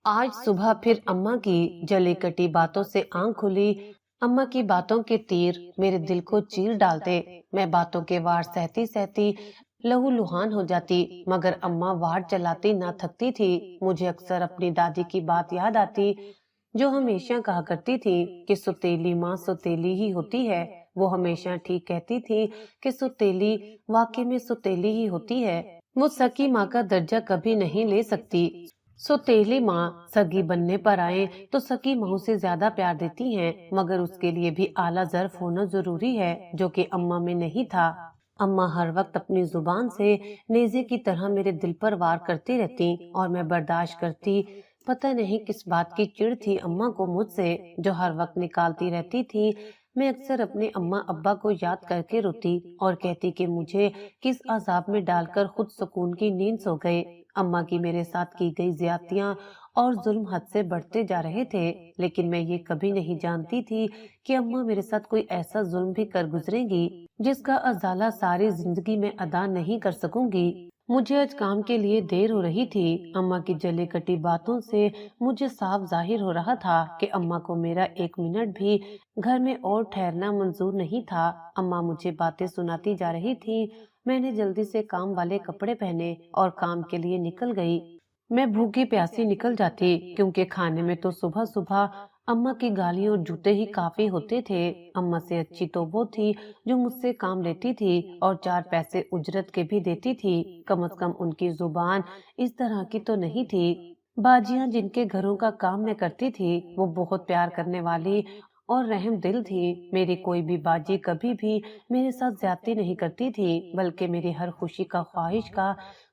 آج صبح پھر اماں کی جلی کٹی باتوں سے آنکھ کھلی۔ اماں کی باتوں کے تیر میرے دل کو چیر ڈالتے۔ میں باتوں کے وار سہتی سہتی لہو لہان ہو جاتی، مگر اماں وار چلاتی نہ تھکتی تھی۔ مجھے اکثر اپنی دادی کی بات یاد آتی، جو ہمیشہ کہا کرتی تھی کہ ستیلی ماں ستیلی ہی ہوتی ہے۔ وہ ہمیشہ ٹھیک کہتی تھی کہ ستیلی واقعی میں ستیلی ہی ہوتی ہے، وہ سکی ماں کا درجہ کبھی نہیں لے سکتی۔ ستیلی ماں سگی بننے پر آئے تو سکی ماں سے زیادہ پیار دیتی ہیں، مگر اس کے لیے بھی اعلیٰ ظرف ہونا ضروری ہے، جو کہ اماں میں نہیں تھا۔ اماں ہر وقت اپنی زبان سے نیزے کی طرح میرے دل پر وار کرتی رہتی اور میں برداشت کرتی۔ پتہ نہیں کس بات کی چڑ تھی اماں کو مجھ سے، جو ہر وقت نکالتی رہتی تھی۔ میں اکثر اپنے اماں ابا کو یاد کر کے روتی اور کہتی کہ مجھے کس عذاب میں ڈال کر خود سکون کی نیند سو گئے۔ اماں کی میرے ساتھ کی گئی زیادتیاں اور ظلم حد سے بڑھتے جا رہے تھے، لیکن میں یہ کبھی نہیں جانتی تھی کہ اماں میرے ساتھ کوئی ایسا ظلم بھی کر گزریں گی جس کا ازالہ ساری زندگی میں ادا نہیں کر سکوں گی۔ مجھے آج کام کے لیے دیر ہو رہی تھی۔ اماں کی جلی کٹی باتوں سے مجھے صاف ظاہر ہو رہا تھا کہ اماں کو میرا ایک منٹ بھی گھر میں اور ٹھہرنا منظور نہیں تھا۔ اماں مجھے باتیں سناتی جا رہی تھی۔ میں نے جلدی سے کام والے کپڑے پہنے اور کام کے لیے نکل گئی۔ میں بھوکی پیاسی نکل جاتی، کیونکہ کھانے میں تو صبح صبح اماں کی گالیاں اور جوتے ہی کافی ہوتے تھے۔ اماں سے اچھی تو وہ تھی جو مجھ سے کام لیتی تھی اور 4 پیسے اجرت کے بھی دیتی تھی۔ کم از کم ان کی زبان اس طرح کی تو نہیں تھی۔ باجیاں جن کے گھروں کا کام میں کرتی تھی، وہ بہت پیار کرنے والی اور رحم دل تھی۔ میری کوئی بھی باجی کبھی بھی میرے ساتھ زیادتی نہیں کرتی تھی، بلکہ میری ہر خوشی کا خواہش کا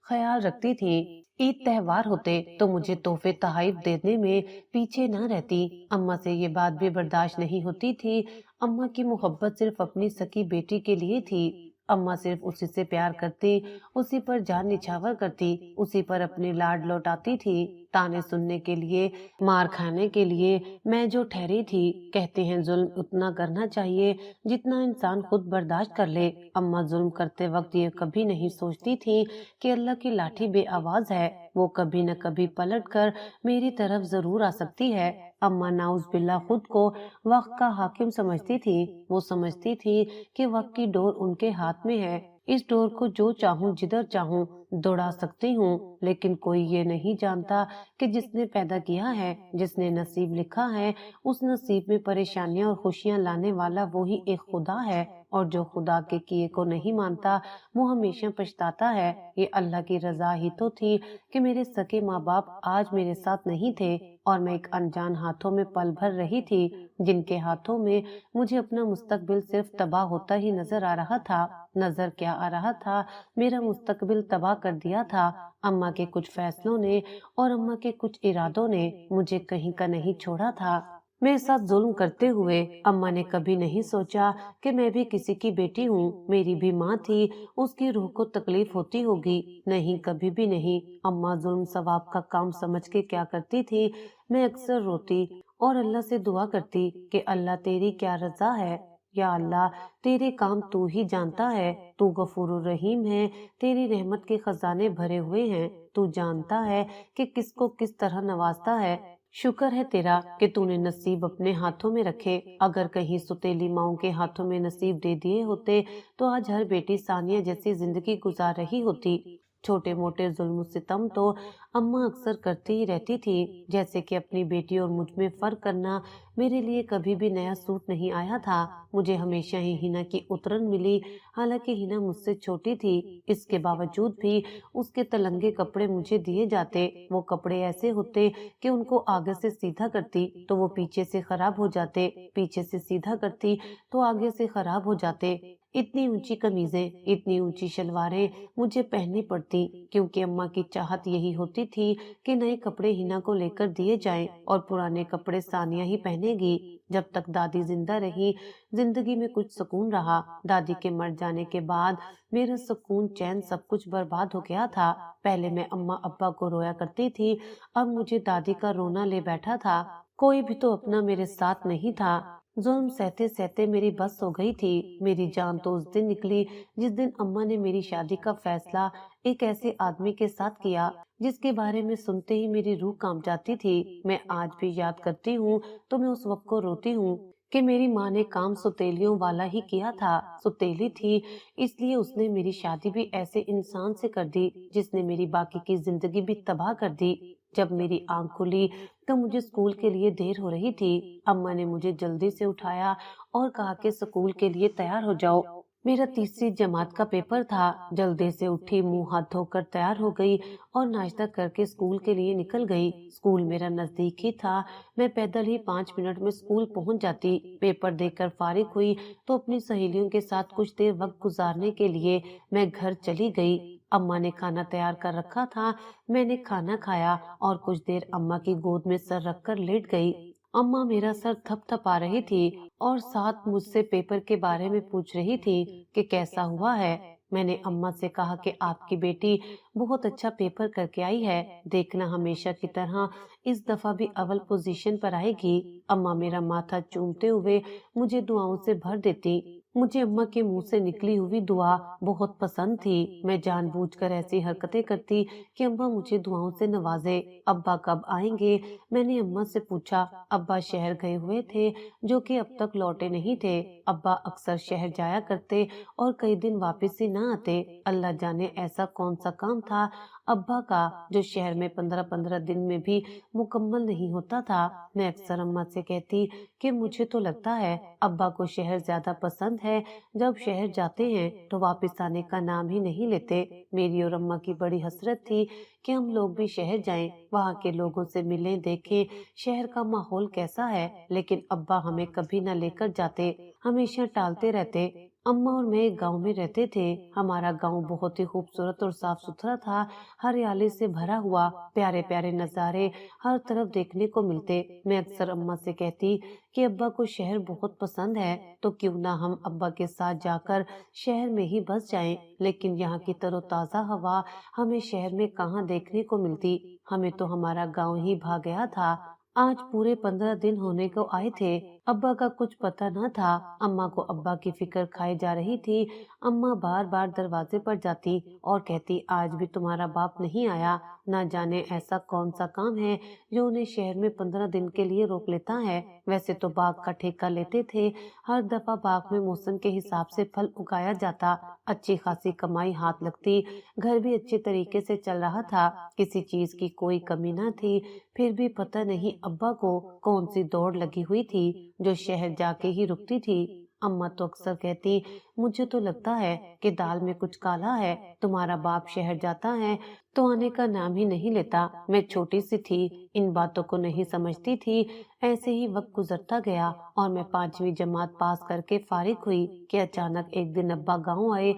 خیال رکھتی تھی۔ عید تہوار ہوتے تو مجھے تحفے تحائف دینے میں پیچھے نہ رہتی۔ اماں سے یہ بات بھی برداشت نہیں ہوتی تھی۔ اماں کی محبت صرف اپنی سکی بیٹی کے لیے تھی۔ اماں صرف اسی سے پیار کرتی، اسی پر جان نچھاور کرتی، اسی پر اپنے لاڈ لوٹاتی تھی۔ تانے سننے کے لیے، مار کھانے کے لیے میں جو ٹھہری تھی۔ کہتے ہیں ظلم اتنا کرنا چاہیے جتنا انسان خود برداشت کر لے۔ اماں ظلم کرتے وقت یہ کبھی نہیں سوچتی تھی کہ اللہ کی لاٹھی بے آواز ہے، وہ کبھی نہ کبھی پلٹ کر میری طرف ضرور آ سکتی ہے۔ اماں نعوذ باللہ خود کو وقت کا حاکم سمجھتی تھی۔ وہ سمجھتی تھی کہ وقت کی ڈور ان کے ہاتھ میں ہے، اس ڈور کو جو چاہوں جدھر چاہوں دوڑا سکتی ہوں، لیکن کوئی یہ نہیں جانتا کہ جس نے پیدا کیا ہے، جس نے نصیب لکھا ہے، اس نصیب میں پریشانیاں اور خوشیاں لانے والا وہی ایک خدا ہے، اور جو خدا کے کیے کو نہیں مانتا وہ ہمیشہ پچھتاتا ہے۔ یہ اللہ کی رضا ہی تو تھی کہ میرے سکے ماں باپ آج میرے ساتھ نہیں تھے اور میں ایک انجان ہاتھوں میں پل بھر رہی تھی، جن کے ہاتھوں میں مجھے اپنا مستقبل صرف تباہ ہوتا ہی نظر آ رہا تھا۔ نظر کیا آ رہا تھا، میرا مستقبل تباہ کر دیا تھا۔ اماں کے کچھ فیصلوں نے اور اماں کے کچھ ارادوں نے مجھے کہیں کا نہیں چھوڑا تھا۔ میرے ساتھ ظلم کرتے ہوئے اماں نے کبھی نہیں سوچا کہ میں بھی کسی کی بیٹی ہوں، میری بھی ماں تھی، اس کی روح کو تکلیف ہوتی ہوگی۔ نہیں، کبھی بھی نہیں۔ اماں ظلم ثواب کا کام سمجھ کے کیا کرتی تھی۔ میں اکثر روتی اور اللہ سے دعا کرتی کہ اللہ تیری کیا رضا ہے، یا اللہ تیرے کام تو ہی جانتا ہے، تو غفور الرحیم ہے، تیری رحمت کے خزانے بھرے ہوئے ہیں، تو جانتا ہے کہ کس کو کس طرح نوازتا ہے۔ شکر ہے تیرا کہ تو نے نصیب اپنے ہاتھوں میں رکھے۔ اگر کہیں ستیلی ماؤں کے ہاتھوں میں نصیب دے دیے ہوتے تو آج ہر بیٹی ثانیہ جیسی زندگی گزار رہی ہوتی۔ چھوٹے موٹے ظلم و ستم تو اماں اکثر کرتی ہی رہتی تھی، جیسے کہ اپنی بیٹی اور مجھ میں فرق کرنا میرے لیے کبھی بھی نیا سوٹ نہیں آیا تھا۔ مجھے ہمیشہ ہی ہنا کی اترن ملی، حالانکہ ہنا مجھ سے چھوٹی تھی۔ اس کے باوجود بھی اس کے تلنگے کپڑے مجھے دیے جاتے۔ وہ کپڑے ایسے ہوتے کہ ان کو آگے سے سیدھا کرتی تو وہ پیچھے سے خراب ہو جاتے، پیچھے سے سیدھا کرتی تو آگے سے خراب ہو جاتے۔ اتنی اونچی قمیضیں، اتنی اونچی شلواریں مجھے پہننی پڑتی، کیونکہ اماں کی چاہت یہی ہوتی تھی کہ نئے کپڑے ہنا کو لے کر دیے جائیں اور پرانے کپڑے ثانیہ ہی پہنے گی۔ جب تک دادی زندہ رہی، زندگی میں کچھ سکون رہا۔ دادی کے مر جانے کے بعد میرا سکون، چین، سب کچھ برباد ہو گیا تھا۔ پہلے میں اماں ابا کو رویا کرتی تھی، اب مجھے دادی کا رونا لے بیٹھا تھا۔ کوئی بھی تو اپنا میرے ساتھ نہیں تھا۔ ظلم सहते सहते मेरी बस हो गई थी। मेरी जान तो उस दिन निकली जिस दिन अम्मा ने मेरी शादी का फैसला एक ऐसे आदमी के साथ किया जिसके बारे में सुनते ही मेरी रूह कांप जाती थी। मैं आज भी याद करती हूँ तो मैं उस वक्त को रोती हूँ कि मेरी माँ ने काम सुतेलियों वाला ही किया था। सुतेली थी इसलिए उसने मेरी शादी भी ऐसे इंसान से कर दी जिसने मेरी बाकी की जिंदगी भी तबाह कर दी। जब मेरी आंख खुली तो मुझे स्कूल के लिए देर हो रही थी। अम्मा ने मुझे जल्दी से उठाया और कहा कि स्कूल के लिए तैयार हो जाओ। मेरा तीसरी जमात का पेपर था। जल्दी से उठी, मुंह हाथ धोकर तैयार हो गई और नाश्ता करके स्कूल के लिए निकल गई। स्कूल मेरा नजदीक ही था। मैं पैदल ही 5 मिनट में स्कूल पहुंच जाती। पेपर देकर फारिग हुई तो अपनी सहेलियों के साथ कुछ देर वक्त गुजारने के लिए मैं घर चली गई। अम्मा ने खाना तैयार कर रखा था। मैंने खाना खाया और कुछ देर अम्मा की गोद में सर रखकर लेट गई। अम्मा मेरा सर थपथपा रही थी और साथ मुझसे पेपर के बारे में पूछ रही थी कि कैसा हुआ है। मैंने अम्मा से कहा कि आपकी बेटी बहुत अच्छा पेपर करके आई है। देखना हमेशा की तरह इस दफा भी अव्वल पोजीशन पर आएगी। अम्मा मेरा माथा चूमते हुए मुझे दुआओं से भर देती। मुझे अम्मा के मुंह से निकली हुई दुआ बहुत पसंद थी। मैं जानबूझकर ऐसी हरकतें करती कि अम्मा मुझे दुआओं से नवाजे। अब्बा कब आएंगे? मैंने अम्मा से पूछा। अब्बा शहर गए हुए थे जो कि अब तक लौटे नहीं थे। अब्बा अक्सर शहर जाया करते और कई दिन वापस ही ना आते। अल्लाह जाने ऐसा कौन सा काम था अब्बा का जो शहर में 15-15 दिन में भी मुकम्मल नहीं होता था। मैं अक्सर अम्मा से कहती कि मुझे तो लगता है अब्बा को शहर ज्यादा पसंद है। जब शहर जाते हैं तो वापस आने का नाम ही नहीं लेते। मेरी और अम्मा की बड़ी हसरत थी कि हम लोग भी शहर जाएं, वहाँ के लोगों से मिलें, देखें शहर का माहौल कैसा है। लेकिन अब्बा हमें कभी न लेकर जाते, हमेशा टालते रहते। अम्मा और मैं एक गांव में रहते थे। हमारा गांव बहुत ही खूबसूरत और साफ सुथरा था। हरियाली से भरा हुआ, प्यारे प्यारे नजारे हर तरफ देखने को मिलते। मैं अक्सर अम्मा से कहती कि अब्बा को शहर बहुत पसंद है तो क्यों ना हम अब्बा के साथ जाकर शहर में ही बस जाएं। लेकिन यहाँ की तरोताजा हवा हमें शहर में कहाँ देखने को मिलती। हमें तो हमारा गांव ही भा गया था। आज पूरे 15 दिन होने को आए थे। अब्बा का कुछ पता न था। अम्मा को अब्बा की फिक्र खाई जा रही थी। अम्मा बार बार दरवाजे पर जाती और कहती आज भी तुम्हारा बाप नहीं आया। ना जाने ऐसा कौन सा काम है जो उन्हें शहर में 15 दिन के लिए रोक लेता है। वैसे तो बाग का ठेका लेते थे। हर दफा बाग में मौसम के हिसाब से फल उगाया जाता। अच्छी खासी कमाई हाथ लगती। घर भी अच्छे तरीके से चल रहा था। किसी चीज की कोई कमी न थी। फिर भी पता नहीं अब्बा को कौन सी दौड़ लगी हुई थी जो शहर जाके ही रुकती थी। अम्मा तो अक्सर कहती मुझे तो लगता है कि दाल में कुछ काला है। तुम्हारा बाप शहर जाता है तो आने का नाम ही नहीं लेता। मैं छोटी सी थी, इन बातों को नहीं समझती थी। ऐसे ही वक्त गुजरता गया और मैं 5वीं जमात पास करके फारिग हुई कि अचानक एक दिन अब्बा गाँव आए।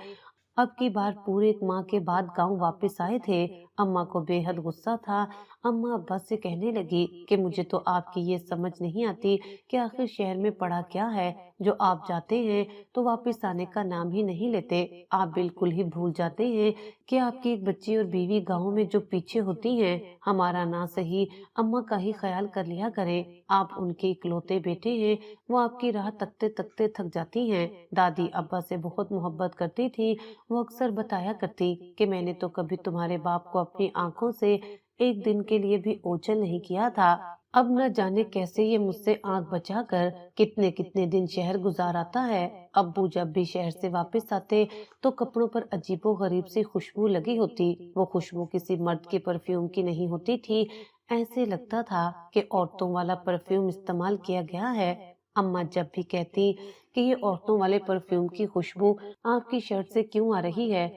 अब की बार पूरे एक माह के बाद गांव वापस आए थे। अम्मा को बेहद गुस्सा था। अम्मा अब्बा से कहने लगी कि मुझे तो आपकी ये समझ नहीं आती कि आखिर शहर में पड़ा क्या है जो आप जाते हैं तो वापस आने का नाम ही नहीं लेते। आप बिल्कुल ही भूल जाते हैं कि आपकी एक बच्ची और बीवी गाँव में जो पीछे होती हैं। हमारा ना सही अम्मा का ही ख्याल कर लिया करें। आप उनके इकलौते बेटे हैं। वो आपकी राह तकते तकते थक जाती हैं। दादी अब्बा से बहुत मोहब्बत करती थी। वो अक्सर बताया करती कि मैंने तो कभी तुम्हारे बाप को अपनी आंखों से एक दिन के लिए भी ओझल नहीं किया था। अब न जाने कैसे ये मुझसे आंख बचाकर कितने कितने दिन शहर गुजार आता है। अब्बू जब भी शहर से वापस आते तो कपड़ों पर अजीबो गरीब सी खुशबू लगी होती। वो खुशबू किसी मर्द के परफ्यूम की नहीं होती थी। ऐसे लगता था कि औरतों वाला परफ्यूम इस्तेमाल किया गया है। अम्मा जब भी कहती कि ये औरतों वाले परफ्यूम की खुशबू आपकी शर्ट से क्यों आ रही है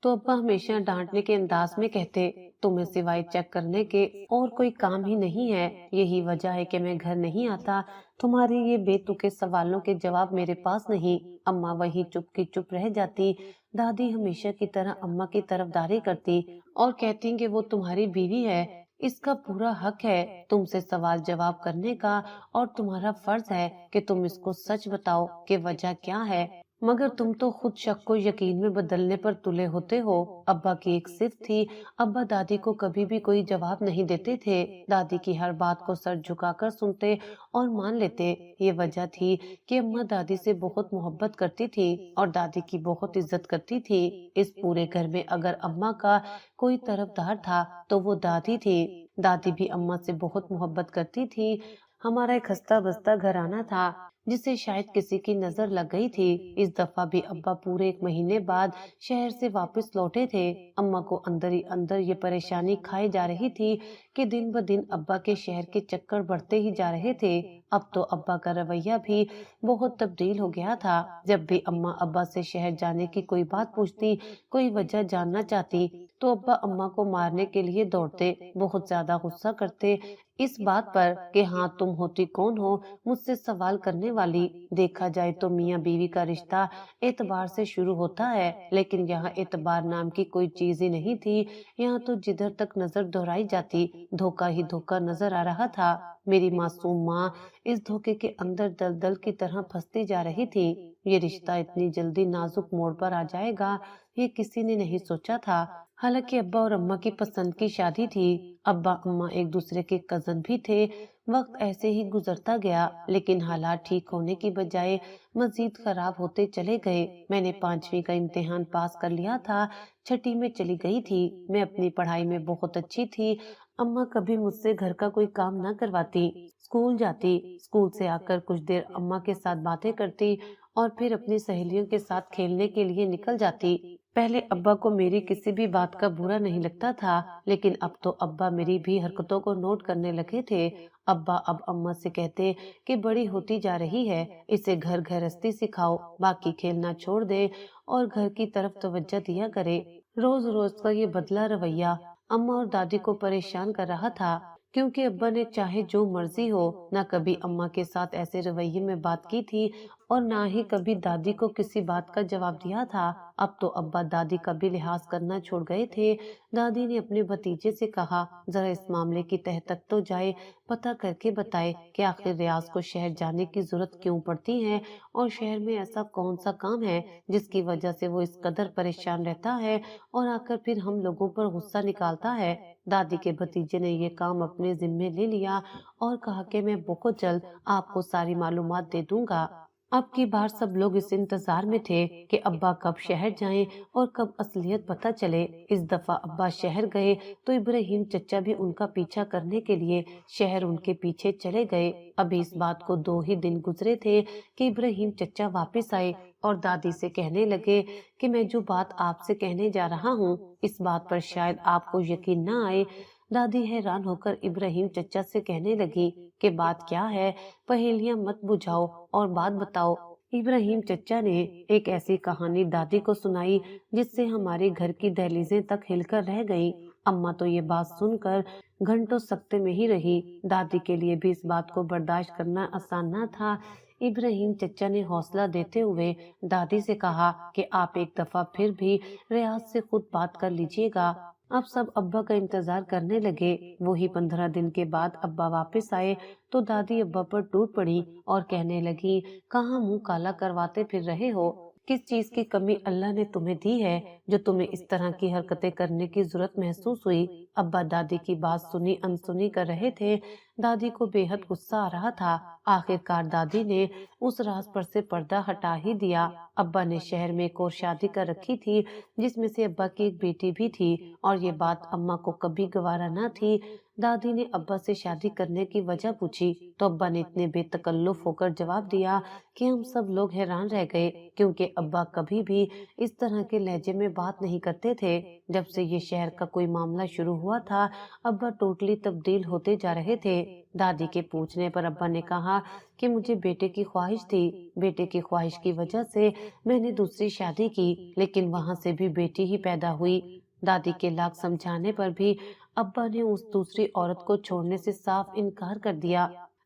तो अब्बा हमेशा डांटने के अंदाज में कहते तुम्हें सिवाय चेक करने के और कोई काम ही नहीं है। यही वजह है कि मैं घर नहीं आता। तुम्हारे ये बेतुके सवालों के जवाब मेरे पास नहीं। अम्मा वही चुप की चुप रह जाती। दादी हमेशा की तरह अम्मा की तरफदारी करती और कहती कि वो तुम्हारी बीवी है, इसका पूरा हक है तुमसे सवाल जवाब करने का और तुम्हारा फर्ज है कि तुम इसको सच बताओ कि वजह क्या है। मगर तुम तो खुद शक को यकीन में बदलने पर तुले होते हो। अब्बा की एक सिर्फ थी। अब्बा दादी को कभी भी कोई जवाब नहीं देते थे। दादी की हर बात को सर झुकाकर सुनते और मान लेते। ये वजह थी कि अम्मा दादी से बहुत मोहब्बत करती थी और दादी की बहुत इज्जत करती थी। इस पूरे घर में अगर अम्मा का कोई तरफदार था तो वो दादी थी। दादी भी अम्मा से बहुत मोहब्बत करती थी। हमारा एक हंसता बसता घराना था जिसे शायद किसी की नजर लग गई थी। इस दफा भी अब्बा पूरे एक महीने बाद शहर से वापस लौटे थे। अम्मा को अंदर ही अंदर ये परेशानी खाई जा रही थी कि दिन ब दिन अब्बा के शहर के चक्कर बढ़ते ही जा रहे थे। अब तो अब्बा का रवैया भी बहुत तब्दील हो गया था। जब भी अम्मा अब्बा से शहर जाने की कोई बात पूछती, कोई वजह जानना चाहती, तो अब्बा अम्मा को मारने के लिए दौड़ते, बहुत ज्यादा गुस्सा करते इस बात पर कि हाँ तुम होती कौन हो मुझसे सवाल करने वाली। देखा जाए तो मियाँ बीवी का रिश्ता एतबार से शुरू होता है, लेकिन यहाँ एतबार नाम की कोई चीज ही नहीं थी। यहाँ तो जिधर तक नजर दोहराई जाती धोखा ही धोखा नजर आ रहा था। मेरी मासूम माँ इस धोखे के अंदर दलदल की तरह फंसती जा रही थी। ये रिश्ता इतनी जल्दी नाजुक मोड़ पर आ जाएगा ये किसी ने नहीं सोचा था। हालांकि अब्बा और अम्मा की पसंद की शादी थी। अब्बा अम्मा एक दूसरे के कजन भी थे। वक्त ऐसे ही गुजरता गया, लेकिन हालात ठीक होने की बजाय मजीद खराब होते चले गए। मैंने 5वीं का इम्तिहान पास कर लिया था, 6ठी में चली गई थी। मैं अपनी पढ़ाई में बहुत अच्छी थी। अम्मा कभी मुझसे घर का कोई काम ना करवाती। स्कूल जाती, स्कूल से आकर कुछ देर अम्मा के साथ बातें करती और फिर अपनी सहेलियों के साथ खेलने के लिए निकल जाती। पहले अब्बा को मेरी किसी भी बात का बुरा नहीं लगता था, लेकिन अब तो अब्बा मेरी भी हरकतों को नोट करने लगे थे। अब्बा अब अम्मा से कहते कि बड़ी होती जा रही है, इसे घर गृहस्थी सिखाओ, बाकी खेलना छोड़ दे और घर की तरफ तवज्जो दिया करे। रोज रोज का ये बदला रवैया अम्मा और दादी को परेशान कर रहा था, क्योंकि अब्बा ने चाहे जो मर्जी हो न कभी अम्मा के साथ ऐसे रवैये में बात की थी और ना ही कभी दादी को किसी बात का जवाब दिया था। अब तो अब्बा दादी का भी लिहाज करना छोड़ गए थे। दादी ने अपने भतीजे से कहा, जरा इस मामले की तह तक तो जाए, पता करके बताए कि आखिर रियाज को शहर जाने की जरूरत क्यों पड़ती है और शहर में ऐसा कौन सा काम है जिसकी वजह से वो इस कदर परेशान रहता है और आकर फिर हम लोगों पर गुस्सा निकालता है। दादी के भतीजे ने ये काम अपने जिम्मे ले लिया और कहा कि मैं बहुत जल्द आपको सारी मालूमात दे दूंगा। अब की बार सब लोग इस इंतजार में थे कि अब्बा कब शहर जाएं और कब असलियत पता चले। इस दफा अब्बा शहर गए तो इब्राहिम चचा भी उनका पीछा करने के लिए शहर उनके पीछे चले गए। अभी इस बात को 2 ही दिन गुजरे थे कि इब्राहिम चचा वापस आए और दादी से कहने लगे कि मैं जो बात आपसे कहने जा रहा हूँ इस बात पर शायद आपको यकीन न आए। दादी हैरान होकर इब्राहिम चचा से कहने लगी कि बात क्या है, पहेलियां मत बुझाओ और बात बताओ। इब्राहिम चचा ने एक ऐसी कहानी दादी को सुनाई जिससे हमारे घर की दहलीजें तक हिलकर रह गईं। अम्मा तो ये बात सुनकर घंटों सकते में ही रही। दादी के लिए भी इस बात को बर्दाश्त करना आसान न था। इब्राहिम चचा ने हौसला देते हुए दादी से कहा कि आप एक दफा फिर भी रियाज से खुद बात कर लीजिएगा। अब सब अब्बा का इंतजार करने लगे। वही 15 दिन के बाद अब्बा वापस आए तो दादी अब्बा पर टूट पड़ी और कहने लगी, कहाँ मुंह काला करवाते फिर रहे हो? किस चीज की कमी अल्लाह ने तुम्हें दी है जो तुम्हें इस तरह की हरकतें करने की जरूरत महसूस हुई? अब्बा दादी की बात सुनी अनसुनी कर रहे थे। दादी को बेहद गुस्सा आ रहा था। आखिरकार दादी ने उस राज पर से पर्दा हटा ही दिया। अब्बा ने शहर में एक और शादी कर रखी थी जिसमें से अब्बा की एक बेटी भी थी और ये बात अम्मा को कभी गवारा न थी। दादी ने अब्बा से शादी करने की वजह पूछी तो अब्बा ने इतने बेतकल्लुफ होकर जवाब दिया कि हम सब लोग हैरान रह गए, क्योंकि अब्बा कभी भी इस तरह के लहजे में बात नहीं करते थे। जब से ये शहर का कोई मामला शुरू हुआ था अब्बा टोटली तब्दील होते जा रहे थे। दादी के पूछने पर अब्बा ने कहा कि मुझे बेटे की ख्वाहिश थी, बेटे की ख्वाहिश की वजह से मैंने दूसरी शादी की, लेकिन वहाँ से भी बेटी ही पैदा हुई। दादी के लाख समझाने पर भी अब्बा ने उस दूसरी औरत को छोड़ने से साफ इनकार कर दिया।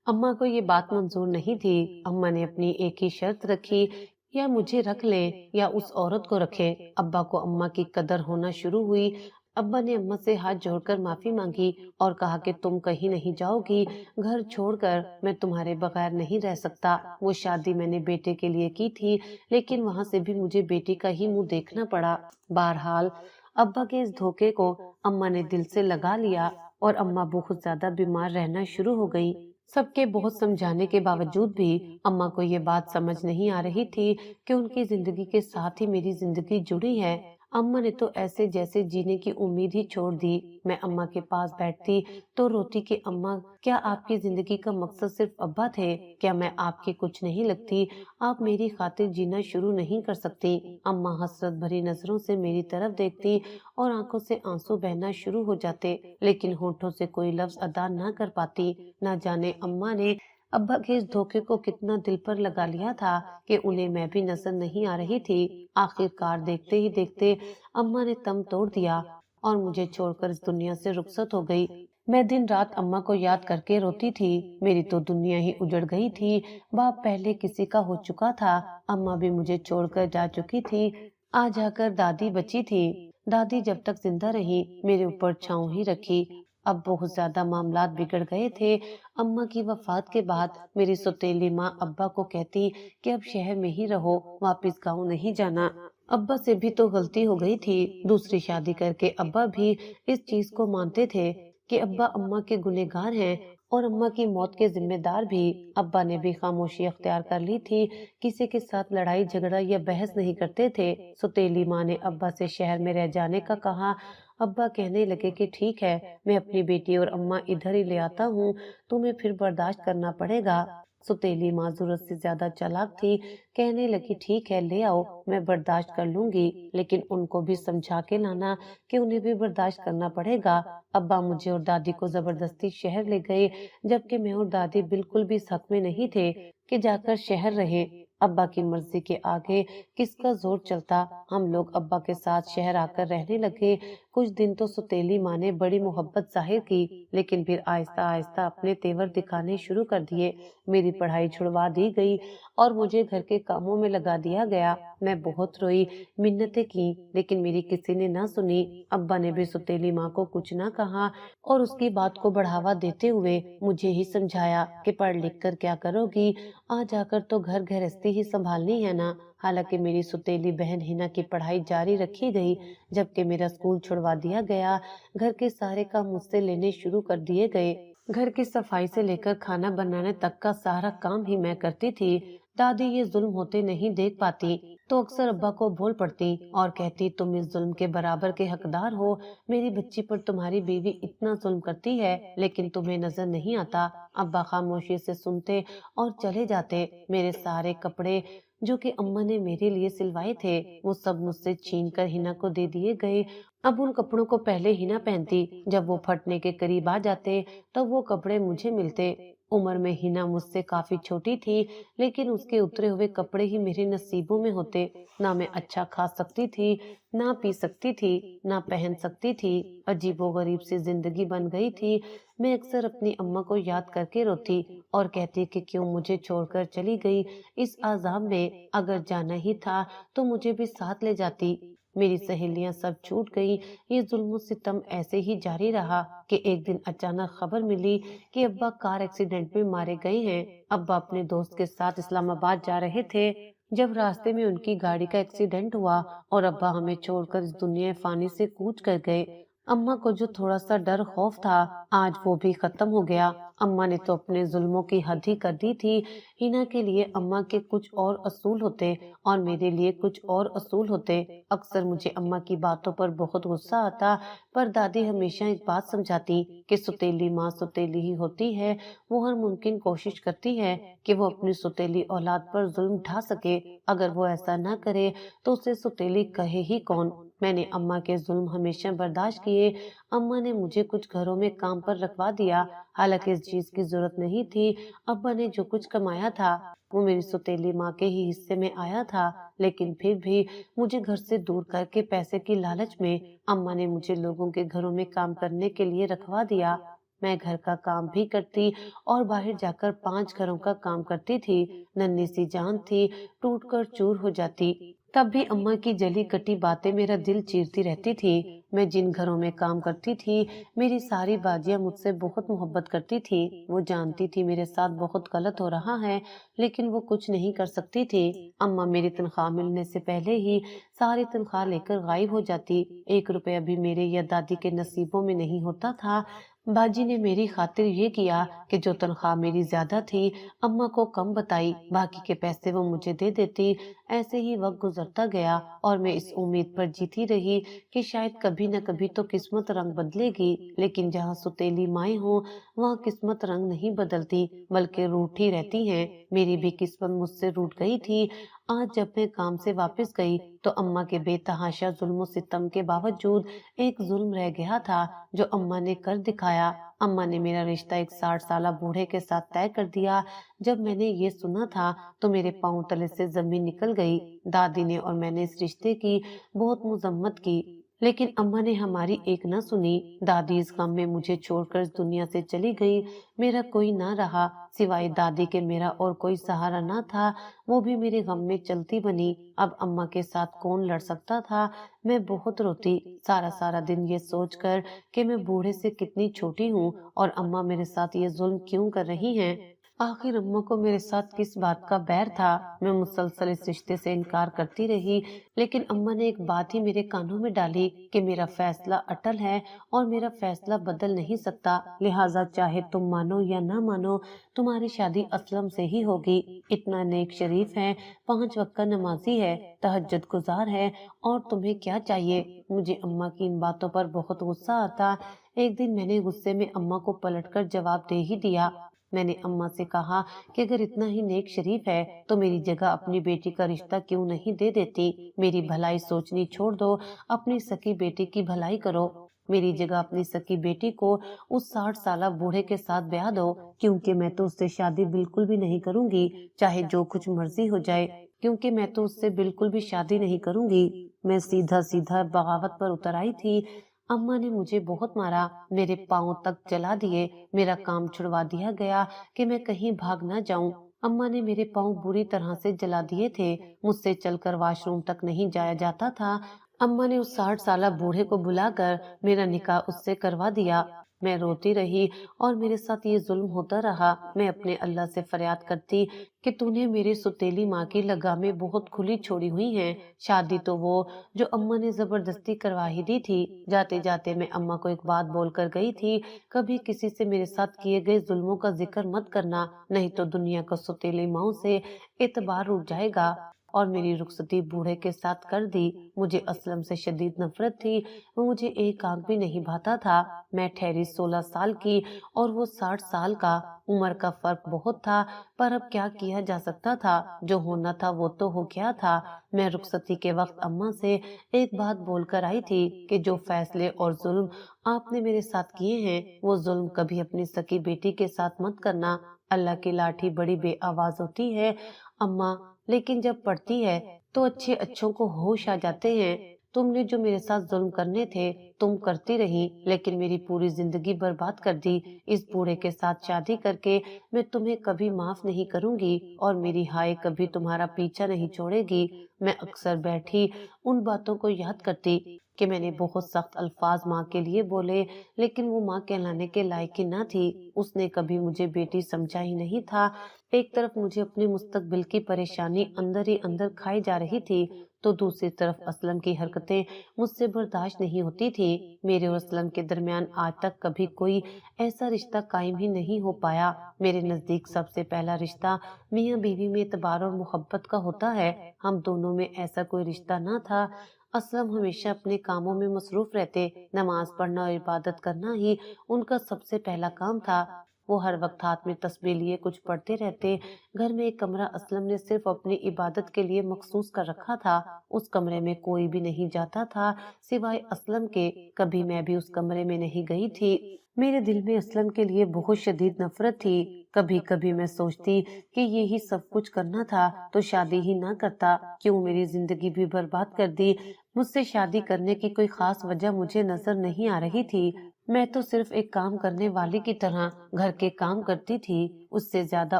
अम्मा को ये बात मंजूर नहीं थी। अम्मा ने अपनी एक ही शर्त रखी, या मुझे रख ले या उस औरत को रखे। अब्बा को अम्मा की कदर होना शुरू हुई। ابا نے اماں سے ہاتھ جوڑ کر معافی مانگی اور کہا کہ تم کہیں نہیں جاؤ گی، گھر چھوڑ کر میں تمہارے بغیر نہیں رہ سکتا۔ وہ شادی میں نے بیٹے کے لیے کی تھی، لیکن وہاں سے بھی مجھے بیٹی کا ہی منہ دیکھنا پڑا۔ بہرحال ابا کے اس دھوکے کو اماں نے دل سے لگا لیا اور اماں بہت زیادہ بیمار رہنا شروع ہو گئی۔ سب کے بہت سمجھانے کے باوجود بھی اماں کو یہ بات سمجھ نہیں آ رہی تھی کہ ان کی زندگی کے ساتھ ہی میری زندگی جڑی ہے۔ اماں نے تو ایسے جیسے جینے کی امید ہی چھوڑ دی۔ میں اماں کے پاس بیٹھتی تو روتی کہ اماں، کیا آپ کی زندگی کا مقصد صرف ابا تھے؟ کیا میں آپ کی کچھ نہیں لگتی؟ آپ میری خاطر جینا شروع نہیں کر سکتی؟ اماں حسرت بھری نظروں سے میری طرف دیکھتی اور آنکھوں سے آنسو بہنا شروع ہو جاتے، لیکن ہونٹوں سے کوئی لفظ ادا نہ کر پاتی۔ نہ جانے اماں نے ابا کے اس دھوکے کو کتنا دل پر لگا لیا تھا کہ انہیں میں بھی نظر نہیں آ رہی تھی۔ آخر کار دیکھتے ہی دیکھتے اماں نے تم توڑ دیا اور مجھے چھوڑ کر اس دنیا سے رخصت ہو گئی۔ میں دن رات اماں کو یاد کر کے روتی تھی۔ میری تو دنیا ہی اجڑ گئی تھی۔ باپ پہلے کسی کا ہو چکا تھا، اماں بھی مجھے چھوڑ کر جا چکی تھی۔ آ جا کر دادی بچی تھی۔ دادی جب تک زندہ رہی میرے اوپر چھاؤں ہی رکھی۔ اب بہت زیادہ معاملات بگڑ گئے تھے۔ اماں کی وفات کے بعد میری سوتیلی ماں ابا کو کہتی کہ اب شہر میں ہی رہو، واپس گاؤں نہیں جانا۔ ابا سے بھی تو غلطی ہو گئی تھی، دوسری شادی کر کے ابا بھی اس چیز کو مانتے تھے کہ ابا اماں کے گنہگار ہیں اور اماں کی موت کے ذمہ دار بھی۔ ابا نے بھی خاموشی اختیار کر لی تھی، کسی کے ساتھ لڑائی جھگڑا یا بحث نہیں کرتے تھے۔ سوتیلی ماں نے ابا سے شہر میں رہ جانے کا کہا۔ ابا کہنے لگے کہ ٹھیک ہے، میں اپنی بیٹی اور اماں ادھر ہی لے آتا ہوں، تمہیں پھر برداشت کرنا پڑے گا۔ سوتیلی ماں ضرورت سے زیادہ چالاک تھی، کہنے لگی ٹھیک ہے لے آؤ، میں برداشت کر لوں گی، لیکن ان کو بھی سمجھا کے لانا کہ انہیں بھی برداشت کرنا پڑے گا۔ ابا مجھے اور دادی کو زبردستی شہر لے گئے، جبکہ میں اور دادی بالکل بھی اس حق میں نہیں تھے کہ جا کر شہر رہیں۔ ابا کی مرضی کے آگے کس کا زور چلتا؟ ہم لوگ ابا کے ساتھ شہر آ کر رہنے لگے۔ کچھ دن تو سوتیلی ماں نے بڑی محبت ظاہر کی، لیکن پھر آہستہ آہستہ اپنے تیور دکھانے شروع کر دیے۔ میری پڑھائی چھڑوا دی گئی اور مجھے گھر کے کاموں میں لگا دیا گیا۔ میں بہت روئی، منتیں کی، لیکن میری کسی نے نہ سنی۔ ابا نے بھی سوتیلی ماں کو کچھ نہ کہا اور اس کی بات کو بڑھاوا دیتے ہوئے مجھے ہی سمجھایا کہ پڑھ لکھ کر کیا کرو گی، آ جا کر تو گھر گھرستی ہی سنبھالنی ہے نا۔ حالانکہ میری سوتیلی بہن ہینا کی پڑھائی جاری رکھی گئی، جبکہ میرا اسکول چھڑوا دیا گیا۔ گھر کے سارے کام مجھ سے لینے شروع کر دیے گئے۔ گھر کی صفائی سے لے کر کھانا بنانے تک کا سارا کام ہی میں کرتی تھی۔ دادی یہ ظلم ہوتے نہیں دیکھ پاتی تو اکثر ابا کو بول پڑتی اور کہتی تم اس ظلم کے برابر کے حقدار ہو، میری بچی پر تمہاری بیوی اتنا ظلم کرتی ہے لیکن تمہیں نظر نہیں آتا۔ ابا خاموشی سے سنتے اور چلے جاتے۔ میرے سارے کپڑے جو کہ اماں نے میرے لیے سلوائے تھے وہ سب مجھ سے چھین کر ہینا کو دے دیے گئے۔ اب ان کپڑوں کو پہلے ہینا پہنتی، جب وہ پھٹنے کے قریب آ جاتے تب وہ کپڑے مجھے ملتے۔ عمر میں ہینا مجھ سے کافی چھوٹی تھی، لیکن اس کے اترے ہوئے کپڑے ہی میرے نصیبوں میں ہوتے۔ نہ میں اچھا کھا سکتی تھی، نہ پی سکتی تھی، نہ پہن سکتی تھی۔ عجیب و غریب سی زندگی بن گئی تھی۔ میں اکثر اپنی اماں کو یاد کر کے روتی اور کہتی کہ کیوں مجھے چھوڑ کر چلی گئی اس عذاب میں، اگر جانا ہی تھا تو مجھے بھی ساتھ لے جاتی۔ میری سہیلیاں سب چھوٹ گئی۔ یہ ظلم و ستم ایسے ہی جاری رہا کہ ایک دن اچانک خبر ملی کہ ابا کار ایکسیڈنٹ میں مارے گئے ہیں۔ ابا اپنے دوست کے ساتھ اسلام آباد جا رہے تھے جب راستے میں ان کی گاڑی کا ایکسیڈنٹ ہوا اور ابا ہمیں چھوڑ کر اس دنیا فانی سے کوچ کر گئے۔ اماں کو جو تھوڑا سا ڈر خوف تھا آج وہ بھی ختم ہو گیا۔ اماں نے تو اپنے ظلموں کی حد ہی کر دی تھی۔ ہینا کے لیے اماں کے کچھ اور اصول ہوتے اور میرے لیے کچھ اور اصول ہوتے۔ اکثر مجھے اماں کی باتوں پر بہت غصہ آتا، پر دادی ہمیشہ ایک بات سمجھاتی کہ سوتیلی ماں سوتیلی ہی ہوتی ہے، وہ ہر ممکن کوشش کرتی ہے کہ وہ اپنی سوتیلی اولاد پر ظلم ڈھا سکے، اگر وہ ایسا نہ کرے تو اسے سوتیلی کہے ہی کون۔ میں نے اماں کے ظلم ہمیشہ برداشت کیے۔ اماں نے مجھے کچھ گھروں میں کام پر رکھوا دیا، حالانکہ اس چیز کی ضرورت نہیں تھی۔ ابا نے جو کچھ کمایا تھا وہ میری سوتیلی ماں کے ہی حصے میں آیا تھا، لیکن پھر بھی مجھے گھر سے دور کر کے پیسے کی لالچ میں اماں نے مجھے لوگوں کے گھروں میں کام کرنے کے لیے رکھوا دیا۔ میں گھر کا کام بھی کرتی اور باہر جا کر 5 گھروں کا کام کرتی تھی۔ ننھی سی جان تھی، ٹوٹ کر چور ہو جاتی۔ तब भी अम्मा की जली कटी बातें मेरा दिल चीरती रहती थी। मैं जिन घरों में काम करती थी, मेरी सारी बाजियां मुझसे बहुत मोहब्बत करती थी। वो जानती थी मेरे साथ बहुत गलत हो रहा है, लेकिन वो कुछ नहीं कर सकती थी। अम्मा मेरी तनख्वाह मिलने से पहले ही सारी तनख्वाह लेकर गायब हो जाती। 1 रुपया भी मेरे या दादी के नसीबों में नहीं होता था। बाजी ने मेरी खातिर ये किया कि जो तनख्वाह मेरी ज्यादा थी, अम्मा को कम बताई, बाकी के पैसे वो मुझे दे देती। ऐसे ही वक्त गुजरता गया और मैं इस उम्मीद पर जीती रही कि शायद कभी न कभी तो किस्मत रंग बदलेगी। लेकिन जहाँ सुतेली माएँ हों, वहाँ किस्मत रंग नहीं बदलती, बल्कि रूठी रहती हैं। मेरी भी किस्मत मुझसे रूठ गई थी। आज जब मैं काम से वापस गई तो अम्मा के बेतहाशा जुल्म सितम के बावजूद एक जुल्म रह गया था जो अम्मा ने कर दिखाया। अम्मा ने मेरा रिश्ता एक 60 साल बूढ़े के साथ तय कर दिया। जब मैंने ये सुना था तो मेरे पांव तले से जमीन निकल गई। दादी ने और मैंने इस रिश्ते की बहुत मजम्मत की, लेकिन अम्मा ने हमारी एक न सुनी। दादी इस गम में मुझे छोड़कर इस दुनिया से चली गई। मेरा कोई ना रहा, सिवाय दादी के मेरा और कोई सहारा ना था। वो भी मेरे गम में चलती बनी। अब अम्मा के साथ कौन लड़ सकता था। मैं बहुत रोती, सारा सारा दिन ये सोचकर कि मैं बूढ़े से कितनी छोटी हूँ और अम्मा मेरे साथ ये जुल्म क्यों कर रही हैं। आखिर अम्मा को मेरे साथ किस बात का बैर था। मैं मुसलसल इस रिश्ते से इनकार करती रही, लेकिन अम्मा ने एक बात ही मेरे कानों में डाली कि मेरा फैसला अटल है और मेरा फैसला बदल नहीं सकता। लिहाजा चाहे तुम मानो या ना मानो, तुम्हारी शादी असलम से ही होगी। इतना नेक शरीफ है, 5 वक्त का नमाजी है, तहज्जुद गुजार है, और तुम्हें क्या चाहिए। मुझे अम्मा की इन बातों पर बहुत गुस्सा आता। एक दिन मैंने गुस्से में अम्मा को पलटकर जवाब दे ही दिया। मैंने अम्मा से कहा कि अगर इतना ही नेक शरीफ है तो मेरी जगह अपनी बेटी का रिश्ता क्यों नहीं दे देती। मेरी भलाई सोचनी छोड़ दो, अपनी सकी बेटी की भलाई करो। मेरी जगह अपनी सकी बेटी को उस 60 साल बूढ़े के साथ ब्याह दो, क्योंकि मैं तो उससे शादी बिल्कुल भी नहीं करूंगी, चाहे जो कुछ मर्जी हो जाए। क्योंकि मैं तो उससे बिल्कुल भी शादी नहीं करूंगी। मैं सीधा सीधा बगावत पर उतर आई थी। अम्मा ने मुझे बहुत मारा, मेरे पांव तक जला दिए। मेरा काम छुड़वा दिया गया कि मैं कहीं भाग ना जाऊं। अम्मा ने मेरे पांव बुरी तरह से जला दिए थे। मुझसे चलकर वॉशरूम तक नहीं जाया जाता था। अम्मा ने उस 60 साल बूढ़े को बुलाकर मेरा निकाह उससे करवा दिया। मैं रोती रही और मेरे साथ ये जुल्म होता रहा। मैं अपने अल्लाह से फरियाद करती कि तूने मेरी सुतेली माँ की लगामें बहुत खुली छोड़ी हुई हैं। शादी तो वो जो अम्मा ने जबरदस्ती करवा ही दी थी। जाते जाते मैं अम्मा को एक बात बोलकर गई थी, कभी किसी से मेरे साथ किए गए जुल्मों का जिक्र मत करना, नहीं तो दुनिया का सुतेली माओ से एतबार उठ जाएगा। और मेरी रुखसती बूढ़े के साथ कर दी। मुझे असलम से शदीद नफरत थी। वो मुझे एक आंख भी नहीं भाता था। मैं ठहरी 16 साल की और वो 60 साल का। उम्र का फर्क बहुत था, पर अब क्या किया जा सकता था। जो होना था वो तो हो गया था। मैं रुखसती के वक्त अम्मा से एक बात बोलकर आई थी कि जो फैसले और जुल्म आपने मेरे साथ किए हैं, वो जुल्म कभी अपनी सकी बेटी के साथ मत करना। अल्लाह की लाठी बड़ी बेआवाज होती है अम्मा, लेकिन जब पड़ती है तो अच्छे अच्छों को होश आ जाते हैं। तुमने जो मेरे साथ जुल्म करने थे तुम करती रही, लेकिन मेरी पूरी जिंदगी बर्बाद कर दी। इस बूढ़े के साथ शादी करके मैं तुम्हें कभी माफ नहीं करूंगी और मेरी हाय कभी तुम्हारा पीछा नहीं छोड़ेगी। मैं अक्सर बैठी उन बातों को याद करती कि मैंने बहुत सख्त अल्फाज माँ के लिए बोले, लेकिन वो माँ कहलाने के लायक ही ना थी। उसने कभी मुझे बेटी समझा ही नहीं था। एक तरफ मुझे अपने मुस्तकबिल की परेशानी अंदर ही अंदर खाई जा रही थी, तो दूसरी तरफ असलम की हरकतें मुझसे बर्दाश्त नहीं होती थी। मेरे और असलम के दरमियान आज तक कभी कोई ऐसा रिश्ता कायम ही नहीं हो पाया। मेरे नजदीक सबसे पहला रिश्ता मियाँ बीवी में एतबार और मोहब्बत का होता है। हम दोनों में ऐसा कोई रिश्ता ना था। असलम हमेशा अपने कामों में मसरूफ रहते। नमाज पढ़ना और इबादत करना ही उनका सबसे पहला काम था। वो हर वक्त हाथ में तस्बीह लिए कुछ पढ़ते रहते। घर में एक कमरा असलम ने सिर्फ अपनी इबादत के लिए मखसूस कर रखा था। उस कमरे में कोई भी नहीं जाता था सिवाय असलम के। कभी मैं भी उस कमरे में नहीं गई थी। मेरे दिल में असलम के लिए बहुत शदीद नफरत थी। कभी कभी मैं सोचती कि ये ही सब कुछ करना था तो शादी ही ना करता, क्यों मेरी जिंदगी भी बर्बाद कर दी। मुझसे शादी करने की कोई खास वजह मुझे नजर नहीं आ रही थी। मैं तो सिर्फ एक काम करने वाली की तरह घर के काम करती थी, उससे ज्यादा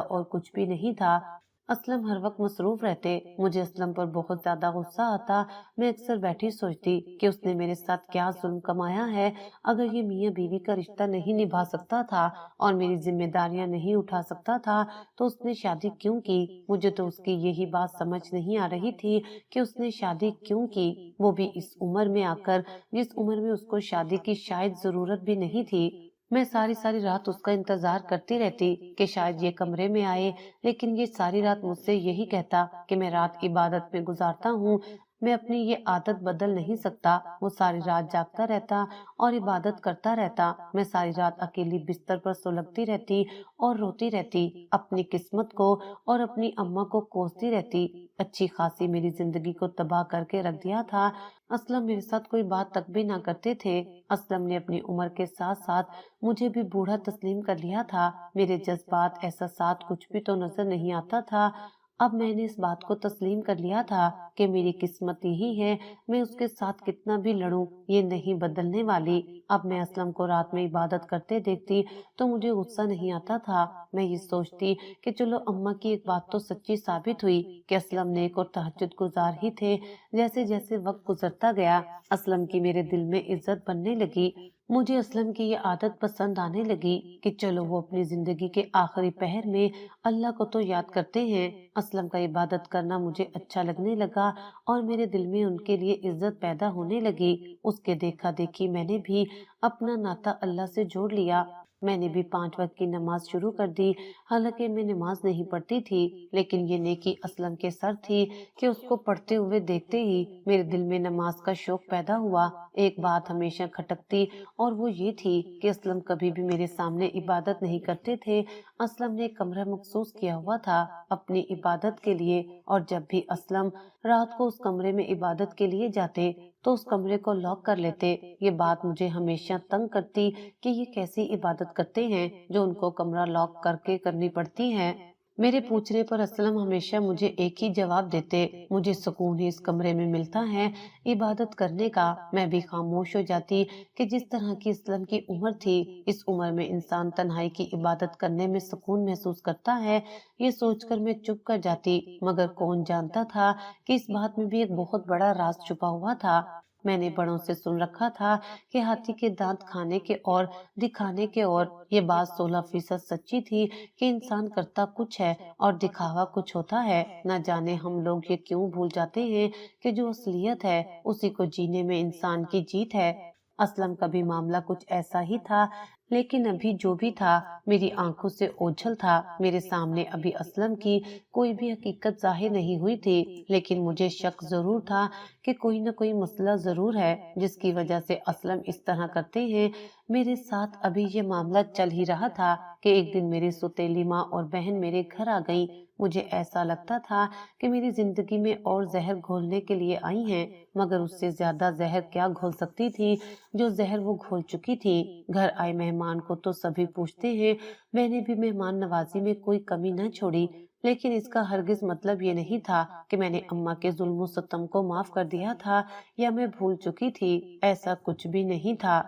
और कुछ भी नहीं था। اسلم ہر وقت مصروف رہتے، مجھے اسلم پر بہت زیادہ غصہ آتا۔ میں اکثر بیٹھی سوچتی کہ اس نے میرے ساتھ کیا ظلم کمایا ہے۔ اگر یہ میاں بیوی کا رشتہ نہیں نبھا سکتا تھا اور میری ذمہ داریاں نہیں اٹھا سکتا تھا تو اس نے شادی کیوں کی؟ مجھے تو اس کی یہی بات سمجھ نہیں آ رہی تھی کہ اس نے شادی کیوں کی، وہ بھی اس عمر میں آ کر جس عمر میں اس کو شادی کی شاید ضرورت بھی نہیں تھی۔ میں ساری ساری رات اس کا انتظار کرتی رہتی کہ شاید یہ کمرے میں آئے، لیکن یہ ساری رات مجھ سے یہی کہتا کہ میں رات عبادت میں گزارتا ہوں، میں اپنی یہ عادت بدل نہیں سکتا۔ وہ ساری رات جاگتا رہتا اور عبادت کرتا رہتا، میں ساری رات اکیلی بستر پر سلگتی رہتی اور روتی رہتی، اپنی قسمت کو اور اپنی اماں کو کوستی رہتی۔ اچھی خاصی میری زندگی کو تباہ کر کے رکھ دیا تھا۔ اسلم میرے ساتھ کوئی بات تک بھی نہ کرتے تھے۔ اسلم نے اپنی عمر کے ساتھ ساتھ مجھے بھی بوڑھا تسلیم کر لیا تھا۔ میرے جذبات، احساسات کچھ بھی تو نظر نہیں آتا تھا۔ اب میں نے اس بات کو تسلیم کر لیا تھا کہ میری قسمت یہی ہے، میں اس کے ساتھ کتنا بھی لڑوں یہ نہیں بدلنے والی۔ اب میں اسلم کو رات میں عبادت کرتے دیکھتی تو مجھے غصہ نہیں آتا تھا۔ میں یہ سوچتی کہ چلو اماں کی ایک بات تو سچی ثابت ہوئی کہ اسلم نیک اور تہجد گزار ہی تھے۔ جیسے جیسے وقت گزرتا گیا اسلم کی میرے دل میں عزت بننے لگی۔ مجھے اسلم کی یہ عادت پسند آنے لگی کہ چلو وہ اپنی زندگی کے آخری پہر میں اللہ کو تو یاد کرتے ہیں۔ اسلم کا عبادت کرنا مجھے اچھا لگنے لگا اور میرے دل میں ان کے لیے عزت پیدا ہونے لگی۔ اس کے دیکھا دیکھی میں نے بھی اپنا ناطہ اللہ سے جوڑ لیا۔ میں نے بھی 5 وقت کی نماز شروع کر دی۔ حالانکہ میں نماز نہیں پڑھتی تھی، لیکن یہ نیکی اسلم کے سر تھی کہ اس کو پڑھتے ہوئے دیکھتے ہی میرے دل میں نماز کا شوق پیدا ہوا۔ ایک بات ہمیشہ کھٹکتی اور وہ یہ تھی کہ اسلم کبھی بھی میرے سامنے عبادت نہیں کرتے تھے۔ اسلم نے ایک کمرہ مخصوص کیا ہوا تھا اپنی عبادت کے لیے، اور جب بھی اسلم رات کو اس کمرے میں عبادت کے لیے جاتے تو اس کمرے کو لاک کر لیتے۔ یہ بات مجھے ہمیشہ تنگ کرتی کہ یہ کیسی عبادت کرتے ہیں جو ان کو کمرہ لاک کر کے کرنی پڑتی ہے۔ میرے پوچھنے پر اسلم ہمیشہ مجھے ایک ہی جواب دیتے، مجھے سکون ہی اس کمرے میں ملتا ہے عبادت کرنے کا۔ میں بھی خاموش ہو جاتی کہ جس طرح کی اسلم کی عمر تھی، اس عمر میں انسان تنہائی کی عبادت کرنے میں سکون محسوس کرتا ہے، یہ سوچ کر میں چپ کر جاتی۔ مگر کون جانتا تھا کہ اس بات میں بھی ایک بہت بڑا راز چھپا ہوا تھا۔ میں نے بڑوں سے سن رکھا تھا کہ ہاتھی کے دانت کھانے کے اور دکھانے کے اور، یہ بات 16% سچی تھی کہ انسان کرتا کچھ ہے اور دکھاوا کچھ ہوتا ہے۔ نہ جانے ہم لوگ یہ کیوں بھول جاتے ہیں کہ جو اصلیت ہے اسی کو جینے میں انسان کی جیت ہے۔ اسلم کا بھی معاملہ کچھ ایسا ہی تھا، لیکن ابھی جو بھی تھا میری آنکھوں سے اوجھل تھا۔ میرے سامنے ابھی اسلم کی کوئی بھی حقیقت ظاہر نہیں ہوئی تھی، لیکن مجھے شک ضرور تھا کہ کوئی نہ کوئی مسئلہ ضرور ہے جس کی وجہ سے اسلم اس طرح کرتے ہیں۔ میرے ساتھ ابھی یہ معاملہ چل ہی رہا تھا کہ ایک دن میری سوتیلی ماں اور بہن میرے گھر آ گئیں۔ مجھے ایسا لگتا تھا کہ میری زندگی میں اور زہر گھولنے کے لیے آئی ہیں، مگر اس سے زیادہ زہر کیا گھول سکتی تھی جو زہر وہ گھول چکی تھی۔ گھر آئے مہمان کو تو سبھی پوچھتے ہیں، میں نے بھی مہمان نوازی میں کوئی کمی نہ چھوڑی، لیکن اس کا ہرگز مطلب یہ نہیں تھا کہ میں نے اماں کے ظلم و ستم کو معاف کر دیا تھا یا میں بھول چکی تھی۔ ایسا کچھ بھی نہیں تھا۔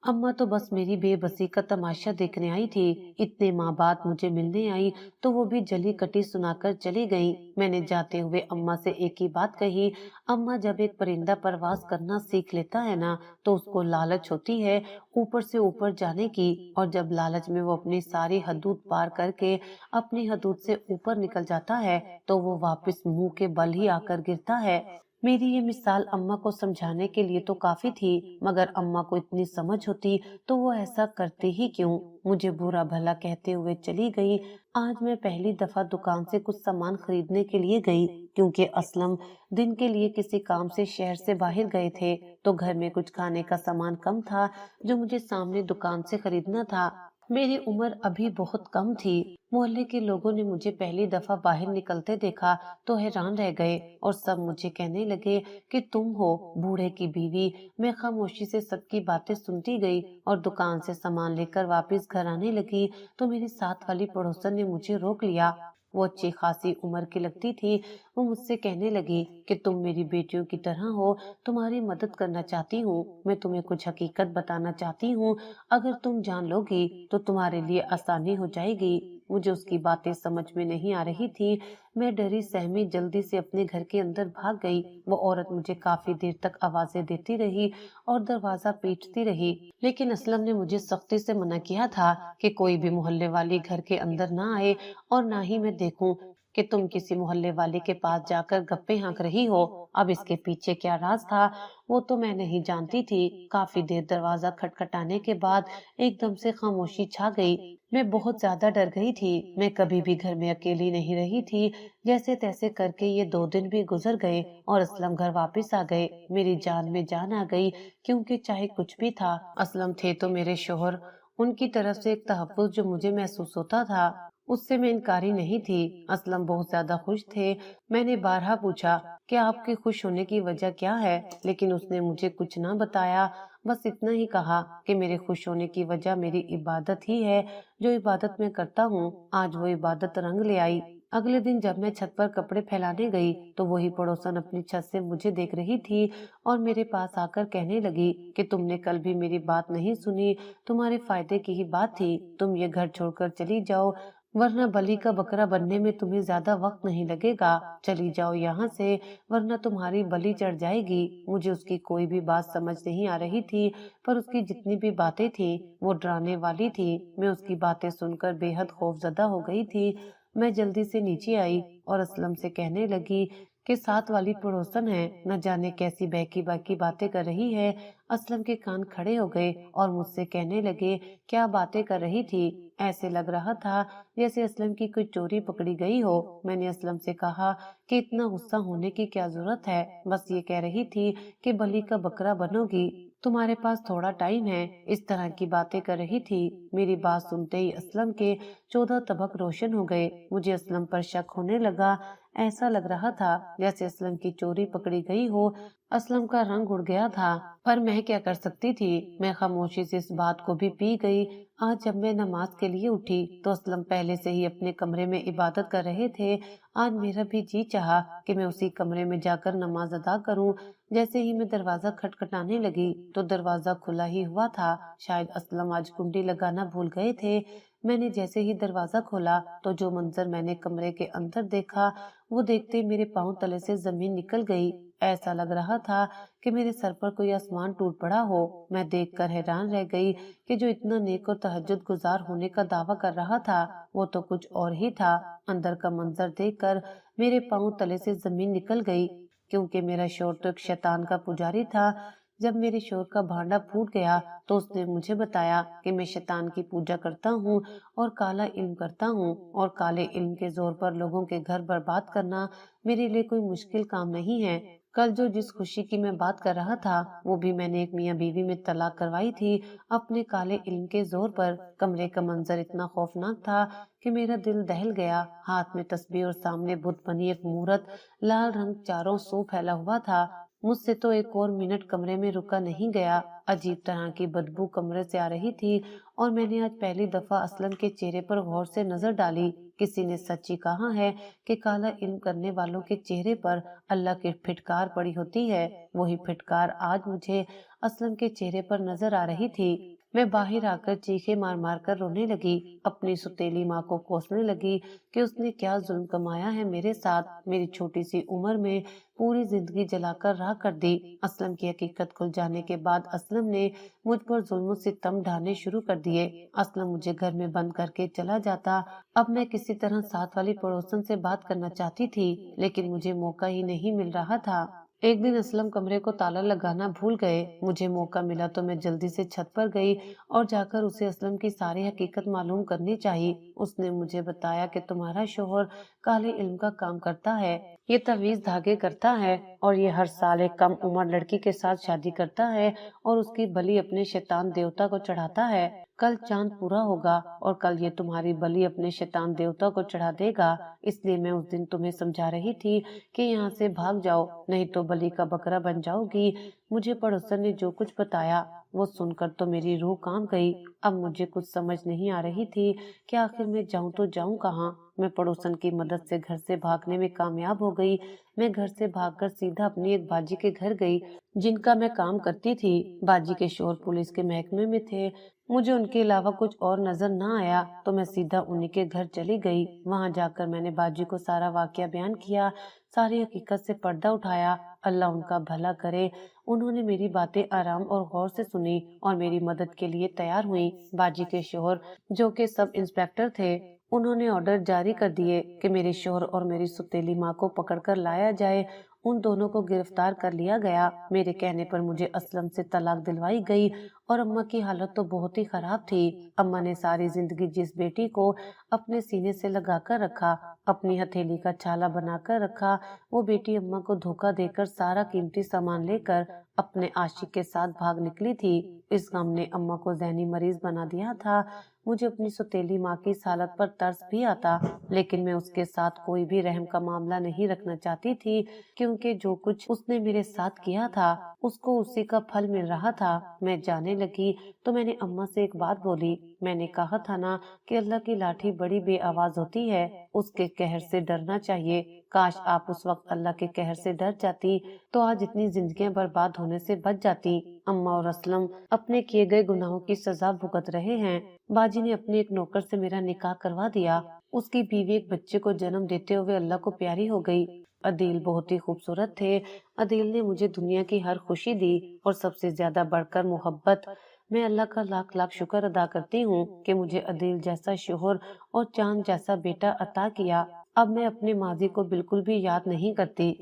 اماں تو بس میری بے بسی کا تماشا دیکھنے آئی تھی۔ اتنے ماہ بعد مجھے ملنے آئی تو وہ بھی جلی کٹی سنا کر چلی گئیں۔ میں نے جاتے ہوئے اماں سے ایک ہی بات کہی، اماں جب ایک پرندہ پرواز کرنا سیکھ لیتا ہے نا تو اس کو لالچ ہوتی ہے اوپر سے اوپر جانے کی، اور جب لالچ میں وہ اپنی ساری حدود پار کر کے اپنی حدود سے اوپر نکل جاتا ہے تو وہ واپس منہ کے بل ہی آ کر گرتا ہے۔ میری یہ مثال اماں کو سمجھانے کے لیے تو کافی تھی، مگر اماں کو اتنی سمجھ ہوتی تو وہ ایسا کرتے ہی کیوں؟ مجھے برا بھلا کہتے ہوئے چلی گئی۔ آج میں پہلی دفعہ دکان سے کچھ سامان خریدنے کے لیے گئی، کیونکہ اسلم دن کے لیے کسی کام سے شہر سے باہر گئے تھے، تو گھر میں کچھ کھانے کا سامان کم تھا جو مجھے سامنے دکان سے خریدنا تھا۔ میری عمر ابھی بہت کم تھی۔ محلے کے لوگوں نے مجھے پہلی دفعہ باہر نکلتے دیکھا تو حیران رہ گئے اور سب مجھے کہنے لگے کہ تم ہو بوڑھے کی بیوی۔ میں خاموشی سے سب کی باتیں سنتی گئی اور دکان سے سامان لے کر واپس گھر آنے لگی تو میری ساتھ والی پڑوسن نے مجھے روک لیا۔ وہ اچھی خاصی عمر کی لگتی تھی۔ وہ مجھ سے کہنے لگی کہ تم میری بیٹیوں کی طرح ہو، تمہاری مدد کرنا چاہتی ہوں، میں تمہیں کچھ حقیقت بتانا چاہتی ہوں، اگر تم جان لو گی تو تمہارے لیے آسانی ہو جائے گی۔ मुझे उसकी बातें समझ में नहीं आ रही थी। मैं डरी सहमी जल्दी से अपने घर के अंदर भाग गई। वो औरत मुझे काफी देर तक आवाजें देती रही और दरवाजा पीटती रही, लेकिन असलम ने मुझे सख्ती से मना किया था कि कोई भी मोहल्ले वाली घर के अंदर ना आए और ना ही मैं देखूं कि तुम किसी मोहल्ले वाले के पास जाकर गप्पे हाँक रही हो। अब इसके पीछे क्या राज था वो तो मैं नहीं जानती थी। काफी देर दरवाजा खटखटाने के बाद एकदम से खामोशी छा गई। मैं बहुत ज्यादा डर गई थी। मैं कभी भी घर में अकेली नहीं रही थी। जैसे तैसे करके ये 2 दिन भी गुजर गए और असलम घर वापस आ गए। मेरी जान में जान आ गई, क्योंकि चाहे कुछ भी था, असलम थे तो मेरे शोहर। उनकी तरफ से एक तहफ्फुज़ जो मुझे महसूस होता था, उससे मैं इनकारी नहीं थी। असलम बहुत ज्यादा खुश थे। मैंने बारहा पूछा कि आपके खुश होने की वजह क्या है, लेकिन उसने मुझे कुछ ना बताया। बस इतना ही कहा कि मेरे खुश होने की वजह मेरी इबादत ही है। जो इबादत मैं करता हूँ, आज वो इबादत रंग ले आई। अगले दिन जब मैं छत पर कपड़े फैलाने गई तो वही पड़ोसन अपनी छत से मुझे देख रही थी और मेरे पास आकर कहने लगी कि तुमने कल भी मेरी बात नहीं सुनी, तुम्हारे फायदे की ही बात थी, तुम ये घर छोड़कर चली जाओ, वरना बलि का बकरा बनने में तुम्हें ज्यादा वक्त नहीं लगेगा। चली जाओ यहाँ से, वरना तुम्हारी बलि चढ़ जाएगी। मुझे उसकी कोई भी बात समझ नहीं आ रही थी, पर उसकी जितनी भी बातें थी वो डराने वाली थी। मैं उसकी बातें सुनकर बेहद खौफजदा हो गई थी। मैं जल्दी से नीचे आई और असलम से कहने लगी कि साथ वाली पड़ोसन है, न जाने कैसी बहकी बहकी बातें कर रही है। असलम के कान खड़े हो गए और मुझसे कहने लगे, क्या बातें कर रही थी? ऐसे लग रहा था जैसे असलम की कोई चोरी पकड़ी गई हो। मैंने असलम से कहा कि इतना गुस्सा होने की क्या जरूरत है, बस ये कह रही थी कि बलि का बकरा बनोगी, तुम्हारे पास थोड़ा टाइम है, इस तरह की बातें कर रही थी। मेरी बात सुनते ही असलम के 14 तबक रोशन हो गए। मुझे असलम पर शक होने लगा। ऐसा लग रहा था जैसे असलम की चोरी पकड़ी गई हो। असलम का रंग उड़ गया था, पर मैं क्या कर सकती थी। मैं खामोशी से इस बात को भी पी गई। आज जब मैं नमाज के लिए उठी तो असलम पहले से ही अपने कमरे में इबादत कर रहे थे। आज मेरा भी जी चाहा कि मैं उसी कमरे में जाकर नमाज अदा करूं। जैसे ही मैं दरवाजा खटखटाने लगी तो दरवाजा खुला ही हुआ था। शायद असलम आज कुंडी लगाना भूल गए थे। मैंने जैसे ही दरवाजा खोला तो जो मंजर मैंने कमरे के अंदर देखा, वो देखते ही मेरे पांव तले से जमीन निकल गई। ऐसा लग रहा था कि मेरे सर पर कोई आसमान टूट पड़ा हो। मैं देखकर हैरान रह गई कि जो इतना नेक और तहज्जुद गुजार होने का दावा कर रहा था, वो तो कुछ और ही था। अंदर का मंजर देखकर मेरे पांव तले से जमीन निकल गई, क्योंकि मेरा शोर तो एक शैतान का पुजारी था। जब मेरे शोर का भांडा फूट गया तो उसने मुझे बताया कि मैं शैतान की पूजा करता हूँ और काला इल्म करता हूँ, और काले इल्म के जोर पर लोगों के घर बर्बाद करना मेरे लिए कोई मुश्किल काम नहीं है। कल जो जिस खुशी की मैं बात कर रहा था, वो भी मैंने एक मियाँ बीवी में तलाक करवाई थी अपने काले इल्म के जोर पर। कमरे का मंजर इतना खौफनाक था कि मेरा दिल दहल गया। हाथ में तस्बीह और सामने बुत बनी एक मूरत, लाल रंग चारों सू फैला हुआ था। मुझसे तो एक और मिनट कमरे में रुका नहीं गया। अजीब तरह की बदबू कमरे से आ रही थी और मैंने आज पहली दफा असलम के चेहरे पर गौर से नजर डाली। किसी ने सच ही कहा है कि काला इल्म करने वालों के चेहरे पर अल्लाह की फिटकार पड़ी होती है। वही फिटकार आज मुझे असलम के चेहरे पर नजर आ रही थी। मैं बाहर आकर चीखे मार मार कर रोने लगी। अपनी सुतेली माँ को कोसने लगी कि उसने क्या जुल्म कमाया है मेरे साथ। मेरी छोटी सी उम्र में पूरी जिंदगी जलाकर राख कर दी। असलम की हकीकत खुल जाने के बाद असलम ने मुझ पर जुल्म सितम ढाने शुरू कर दिए। असलम मुझे घर में बंद करके चला जाता। अब मैं किसी तरह साथ वाली पड़ोसन से बात करना चाहती थी, लेकिन मुझे मौका ही नहीं मिल रहा था। एक दिन असलम कमरे को ताला लगाना भूल गए। मुझे मौका मिला तो मैं जल्दी से छत पर गई और जाकर उसे असलम की सारी हकीकत मालूम करनी चाहिए। उसने मुझे बताया कि तुम्हारा शोहर काले इल्म का काम करता है, ये तवीज धागे करता है और ये हर साल एक कम उम्र लड़की के साथ शादी करता है और उसकी बलि अपने शैतान देवता को चढ़ाता है। कल चांद पूरा होगा और कल ये तुम्हारी बलि अपने शैतान देवता को चढ़ा देगा। इसलिए मैं उस दिन तुम्हें समझा रही थी कि यहाँ से भाग जाओ, नहीं तो बलि का बकरा बन जाओगी। मुझे पड़ोसन ने जो कुछ बताया वो सुनकर तो मेरी रूह कांप गई। अब मुझे कुछ समझ नहीं आ रही थी कि आखिर मैं जाऊं तो जाऊं कहाँ। मैं पड़ोसन की मदद से घर से भागने में कामयाब हो गई। मैं घर से भागकर सीधा अपनी एक बाजी के घर गई जिनका मैं काम करती थी। बाजी के शोहर पुलिस के महकमे में थे। مجھے ان کے علاوہ کچھ اور نظر نہ آیا تو میں سیدھا انہی کے گھر چلی گئی۔ وہاں جا کر میں نے باجی کو سارا واقعہ بیان کیا، ساری حقیقت سے پردہ اٹھایا۔ اللہ ان کا بھلا کرے، انہوں نے میری باتیں آرام اور غور سے سنی اور میری مدد کے لیے تیار ہوئی۔ باجی کے شوہر جو کہ سب انسپیکٹر تھے، انہوں نے آرڈر جاری کر دیے کہ میرے شوہر اور میری ستیلی ماں کو پکڑ کر لایا جائے۔ ان دونوں کو گرفتار کر لیا گیا۔ میرے کہنے پر مجھے اسلم سے طلاق دلوائی گئی اور اماں کی حالت تو بہت ہی خراب تھی۔ اماں نے ساری زندگی جس بیٹی کو اپنے سینے سے لگا کر رکھا، اپنی ہتھیلی کا چھالا بنا کر رکھا، وہ بیٹی اماں کو دھوکہ دے کر سارا قیمتی سامان لے کر اپنے عاشق کے ساتھ بھاگ نکلی تھی۔ اس غم نے اماں کو ذہنی مریض بنا دیا تھا۔ مجھے اپنی ستیلی ماں کی اس حالت پر ترس بھی آتا، لیکن میں اس کے ساتھ کوئی بھی رحم کا معاملہ نہیں رکھنا چاہتی تھی، کیونکہ جو کچھ اس نے میرے ساتھ کیا تھا اس کو اسی کا پھل مل رہا تھا۔ میں جانے لگی تو میں نے اماں سے ایک بات بولی۔ میں نے کہا تھا نا کہ اللہ کی لاٹھی بڑی بے آواز ہوتی ہے، اس کے قہر سے ڈرنا چاہیے۔ کاش آپ اس وقت اللہ کے قہر سے ڈر جاتی تو آج اتنی زندگیاں برباد ہونے سے بچ جاتی۔ اماں اور اسلم اپنے کیے گئے گناہوں کی سزا بھگت رہے ہیں۔ باجی نے اپنے ایک نوکر سے میرا نکاح کروا دیا۔ اس کی بیوی ایک بچے کو جنم دیتے ہوئے اللہ کو پیاری ہو گئی۔ عدیل بہت ہی خوبصورت تھے۔ عدیل نے مجھے دنیا کی ہر خوشی دی اور سب سے زیادہ بڑھ کر محبت۔ میں اللہ کا لاکھ لاکھ شکر ادا کرتی ہوں کہ مجھے عدیل جیسا شوہر اور چاند جیسا بیٹا عطا کیا۔ اب میں اپنے ماضی کو بالکل بھی یاد نہیں کرتی۔